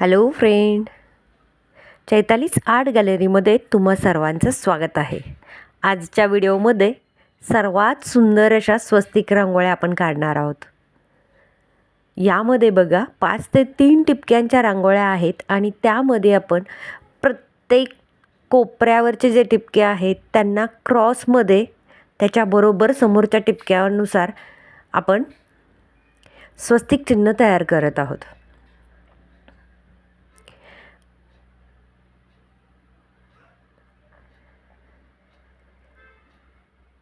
Hello friend, चैतालीच art गॅलरीमध्ये तुम्हा सर्वांचं स्वागत आहे. आजच्या व्हिडिओमध्ये सर्वात सुंदर अशा स्वस्तिक रांगोळ्या आपण काढणार आहोत. यामध्ये बघा 5 ते 3 टिपक्यांच्या रांगोळ्या आहेत आणि त्यामध्ये आपण प्रत्येक कोपऱ्यावरचे जे टिपके आहेत त्यांना क्रॉसमध्ये त्याच्याबरोबर समोरच्या टिपक्यानुसार आपण स्वस्तिक चिन्ह तयार करत आहोत.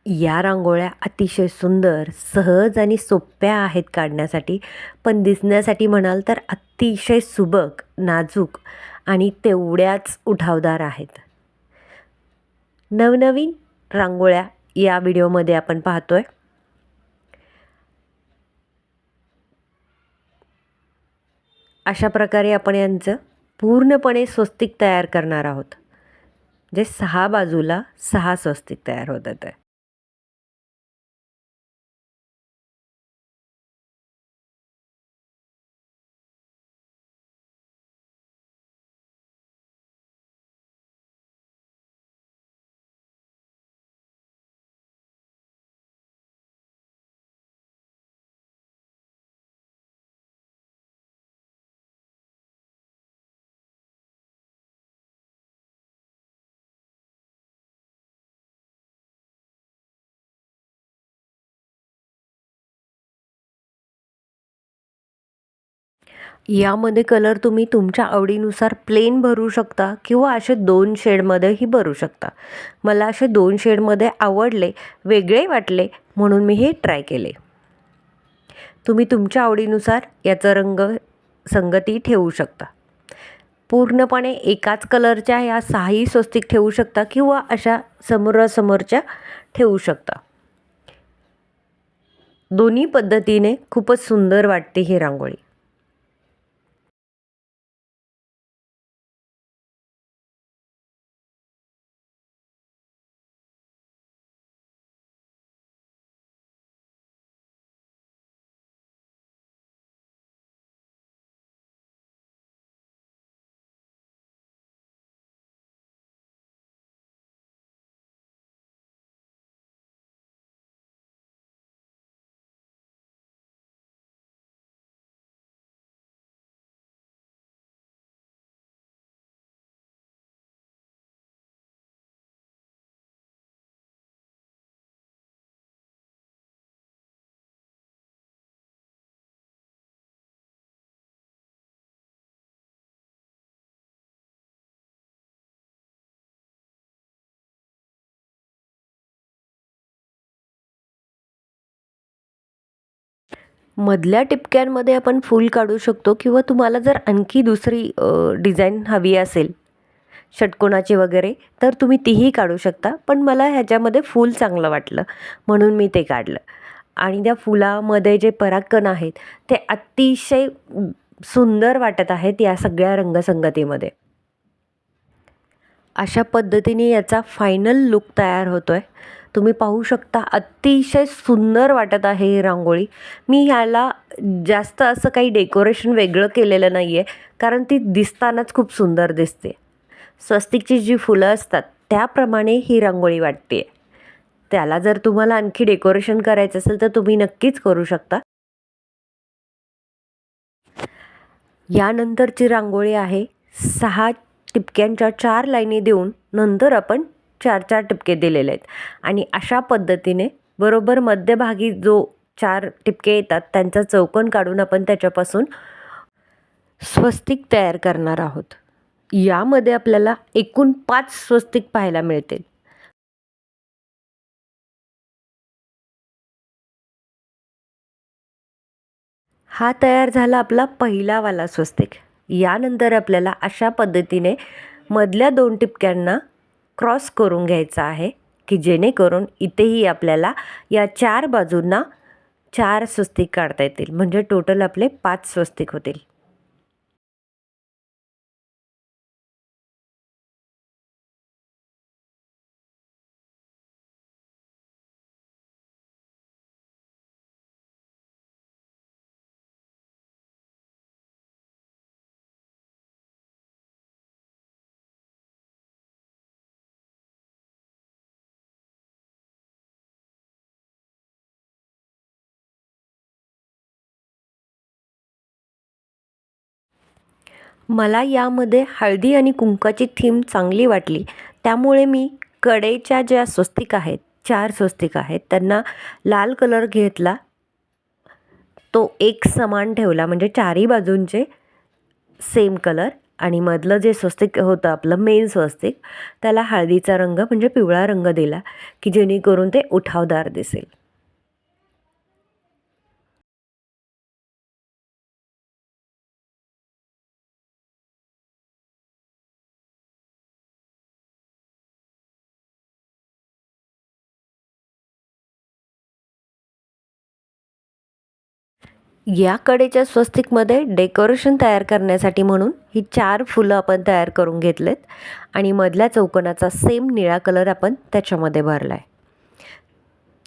या रांगोळ्या अतिशय सुंदर, सहज आणि सोप्या आहेत काढण्यासाठी, पण दिसण्यासाठी म्हणाल तर अतिशय सुबक, नाजूक आणि तेवढ्याच उठावदार आहेत. नवनवीन रांगोळ्या या व्हिडिओमध्ये आपण पाहतोय. अशा प्रकारे आपण यांचं पूर्णपणे स्वस्तिक तयार करणार आहोत. जे 6 बाजूला 6 स्वस्तिक तयार होतात आहे. यामध्ये कलर तुम्ही तुमच्या आवडीनुसार प्लेन भरू शकता किंवा असे 2 शेडमध्येही भरू शकता. मला असे 2 शेडमध्ये आवडले, वेगळे वाटले म्हणून मी हे ट्राय केले. तुम्ही तुमच्या आवडीनुसार याचा रंग संगती ठेवू शकता. पूर्णपणे एकाच कलरच्या या 6ही स्वस्तिक ठेवू शकता किंवा अशा समोरासमोरच्या ठेवू शकता. दोन्ही पद्धतीने खूपच सुंदर वाटते ही रांगोळी. मधल्या टिपक्यांमध्ये आपण फूल काढू शकतो किंवा तुम्हाला जर आणखी दुसरी डिझाईन हवी असेल षटकोनाची वगैरे तर तुम्ही तीही काढू शकता. पण मला ह्याच्यामध्ये फूल चांगलं वाटलं म्हणून मी ते काढलं. आणि त्या फुलामध्ये जे परागकण आहेत ते अतिशय सुंदर वाटत आहेत या सगळ्या रंगसंगतीमध्ये. अशा पद्धतीने याचा फायनल लुक तयार होतो आहे. तुम्ही पाहू शकता अतिशय सुंदर वाटत आहे ही रांगोळी. मी ह्याला जास्त असं काही डेकोरेशन वेगळं केलेलं नाही आहे, कारण ती दिसतानाच खूप सुंदर दिसते. स्वस्तिकची जी फुलं असतात त्याप्रमाणे ही रांगोळी वाटते. त्याला जर तुम्हाला आणखी डेकोरेशन करायचं असेल तर तुम्ही नक्कीच करू शकता. यानंतरची रांगोळी आहे 6 टिपक्यांच्या 4 लाईनी देऊन नंतर आपण 4-4 टिपके दिलेले आहेत आणि अशा पद्धतीने बरोबर मध्यभागी जो 4 टिपके येतात त्यांचा चौकोन काढून आपण त्याच्यापासून स्वस्तिक तयार करणार आहोत. यामध्ये आपल्याला एकूण 5 स्वस्तिक पाहायला मिळतील. हा तयार झाला आपला पहिला वाला स्वस्तिक. यानंतर आपल्याला अशा पद्धतीने मधल्या 2 टिपक्यांना क्रॉस करून घ्यायचा आहे की जेणेकरून इथेही आपल्याला या 4 बाजूंना 4 स्वस्तिक काढता येतील. म्हणजे टोटल आपले 5 स्वस्तिक होतील. मला यामध्ये हळदी आणि कुंकाची थीम चांगली वाटली, त्यामुळे मी कडेच्या ज्या स्वस्तिक आहेत, 4 स्वस्तिक आहेत, त्यांना लाल कलर घेतला. तो एक समान ठेवला, म्हणजे चारही बाजूंचे सेम कलर, आणि मधलं जे स्वस्तिक होतं आपलं मेन स्वस्तिक, त्याला हळदीचा रंग म्हणजे पिवळा रंग दिला, की जेणेकरून ते उठावदार दिसेल. या कडेच्या स्वस्तिकमध्ये डेकोरेशन तयार करण्यासाठी म्हणून ही 4 फुलं आपण तयार करून घेतलेत आणि मधल्या चौकोनाचा सेम निळा कलर आपण त्याच्यामध्ये भरला आहे.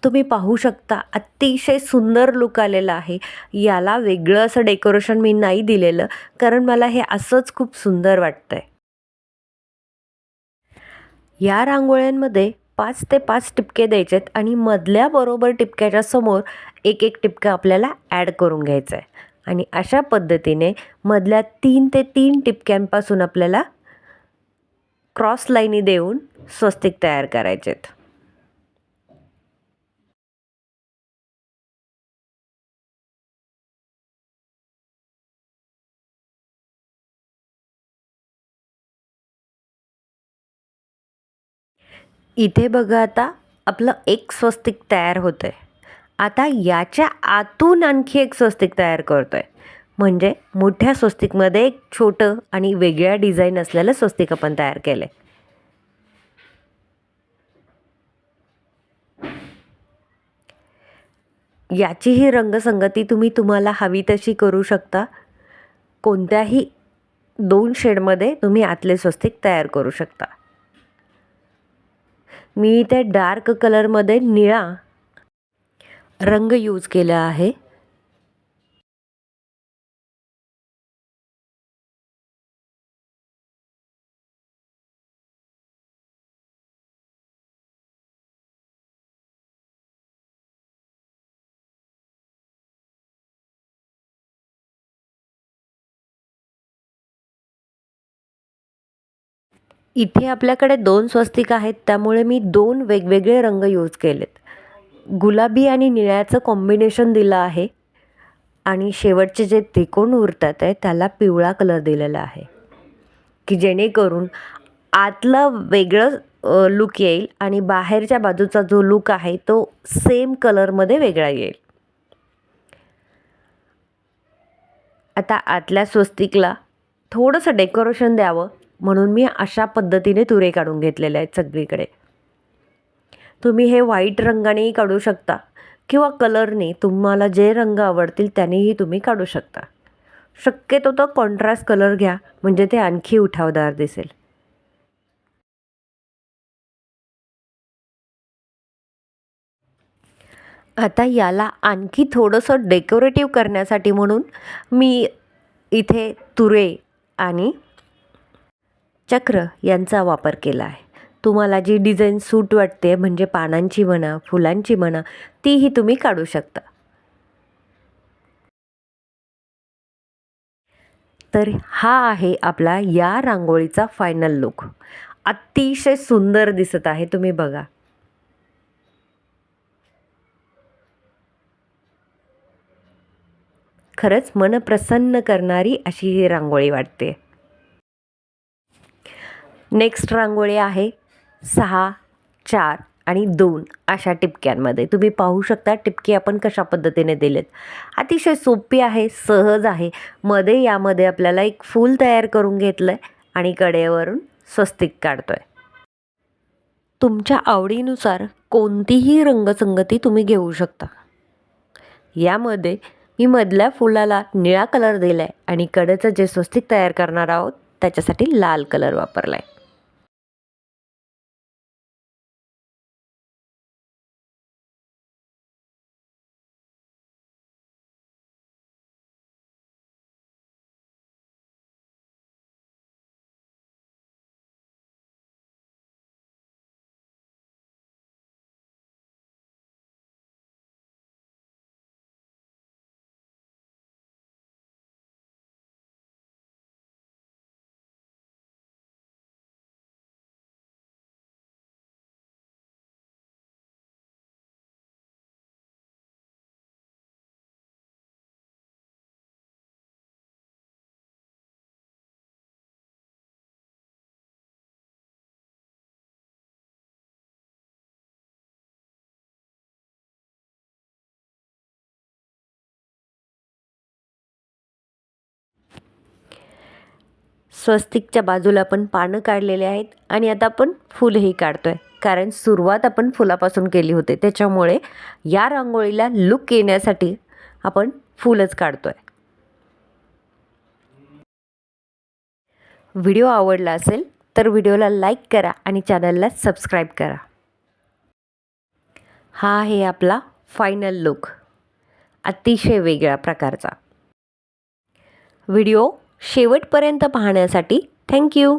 तुम्ही पाहू शकता, अतिशय सुंदर लूक आलेला आहे. याला वेगळं असं डेकोरेशन मी नाही दिलेलं, कारण मला हे असंच खूप सुंदर वाटतंय. या रांगोळ्यांमध्ये 5 ते 5 टिपके द्यायचेत आणि मधल्या बरोबर टिपक्याच्या समोर एक टिपका आपल्याला ॲड करून घ्यायचा आहे आणि अशा पद्धतीने मधल्या 3 ते 3 टिपक्यांपासून आपल्याला क्रॉस लाईनी देऊन स्वस्तिक तयार करायचेत. इथे बघा, आता आपलं एक स्वस्तिक तयार होतंय. आता याच्या आतून आणखी एक स्वस्तिक तयार करतोय. म्हणजे मोठ्या स्वस्तिकमध्ये एक छोटं आणि वेगळ्या डिझाईन असलेलं स्वस्तिक आपण तयार केलंय. याचीही रंगसंगती तुम्ही तुम्हाला हवी तशी करू शकता. कोणत्याही 2 शेडमध्ये तुम्ही आतले स्वस्तिक तयार करू शकता. मी इथे डार्क कलरमध्ये निळा रंग यूज केला आहे. इथे आपल्याकडे 2 स्वस्तिक आहेत, त्यामुळे मी 2 वेगवेगळे रंग यूज केलेत. गुलाबी आणि निळ्याचं कॉम्बिनेशन दिलं आहे आणि शेवटचे जे त्रिकोण उरतात आहे त्याला पिवळा कलर दिलेला आहे, की जेणेकरून आतलं वेगळं लूक येईल आणि बाहेरच्या बाजूचा जो लूक आहे तो सेम कलरमध्ये वेगळा येईल. आता आतल्या स्वस्तिकला थोडंसं डेकोरेशन द्यावं म्हणून मी अशा पद्धतीने तुरे काढून घेतलेले आहेत सगळीकडे. तुम्ही हे व्हाईट रंगानेही काढू शकता किंवा कलरने, तुम्हाला जे रंग आवडतील त्यानेही तुम्ही काढू शकता. शक्यतो तो कॉन्ट्रास्ट कलर घ्या, म्हणजे ते आणखी उठावदार दिसेल. आता याला आणखी थोडंसं डेकोरेटिव्ह करण्यासाठी म्हणून मी इथे तुरे आणि चक्र यांचा वापर केला आहे. तुम्हाला जी डिझाईन सूट वाटते, म्हणजे पानांची म्हणा, फुलांची म्हणा, तीही तुम्ही काढू शकता. तर हा आहे आपला या रांगोळीचा फायनल लूक. अतिशय सुंदर दिसत आहे, तुम्ही बघा. खरंच मन प्रसन्न करणारी अशी ही रांगोळी वाटते. नेक्स्ट रांगोळी आहे 6, 4 आणि 2 अशा टिपक्यांमध्ये. तुम्ही पाहू शकता टिपके आपण कशा पद्धतीने दिलेत. अतिशय सोपी आहे, सहज आहे. यामध्ये आपल्याला एक फूल तयार करून घेतलंय आणि कडेवरून स्वस्तिक काढतोय. तुमच्या आवडीनुसार कोणतीही रंगसंगती तुम्ही घेऊ शकता. यामध्ये मी मधल्या फुलाला निळा कलर दिलाय आणि कडेचं जे स्वस्तिक तयार करणार आहोत त्याच्यासाठी लाल कलर वापरलाय. स्वस्तिकच्या बाजूला आपण पानं काढलेले आहेत आणि आता आपण फुलही काढतोय, कारण सुरुवात आपण फुलापासून केली होती. त्याच्यामुळे या रांगोळीला लुक येण्यासाठी आपण फुलच काढतोय. व्हिडिओ आवडला असेल तर व्हिडिओला लाईक करा आणि चॅनलला सबस्क्राईब करा. हा आहे आपला फायनल लुक, अतिशय वेगळ्या प्रकारचा. व्हिडिओ शेवटपर्यंत पाहण्यासाठी थँक्यू.